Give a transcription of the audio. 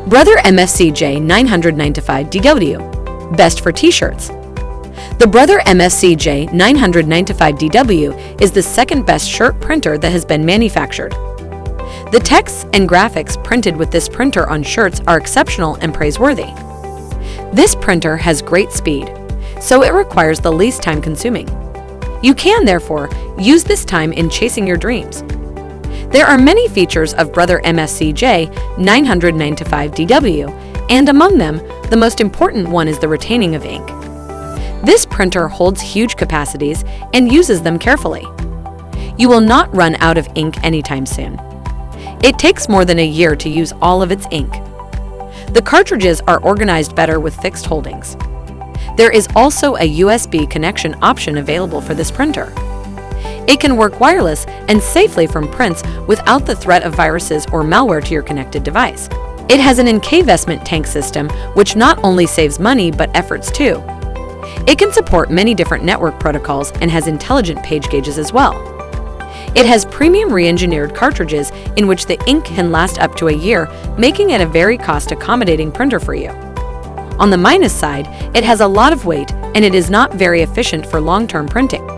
Brother MFC-J995DW, best for t-shirts. The Brother MFC-J995DW is the second best shirt printer that has been manufactured. The texts and graphics printed with this printer on shirts are exceptional and praiseworthy. This printer has great speed, so it requires the least time consuming. You can, therefore, use this time in chasing your dreams. There are many features of Brother MFC-J995DW, and among them, the most important one is the retaining of ink. This printer holds huge capacities and uses them carefully. You will not run out of ink anytime soon. It takes more than a year to use all of its ink. The cartridges are organized better with fixed holdings. There is also a USB connection option available for this printer. It can work wireless and safely from prints without the threat of viruses or malware to your connected device. It has an Inkvestment tank system, which not only saves money but efforts too. It can support many different network protocols and has intelligent page gauges as well. It has premium re-engineered cartridges in which the ink can last up to a year, making it a very cost-accommodating printer for you. On the minus side, it has a lot of weight and it is not very efficient for long-term printing.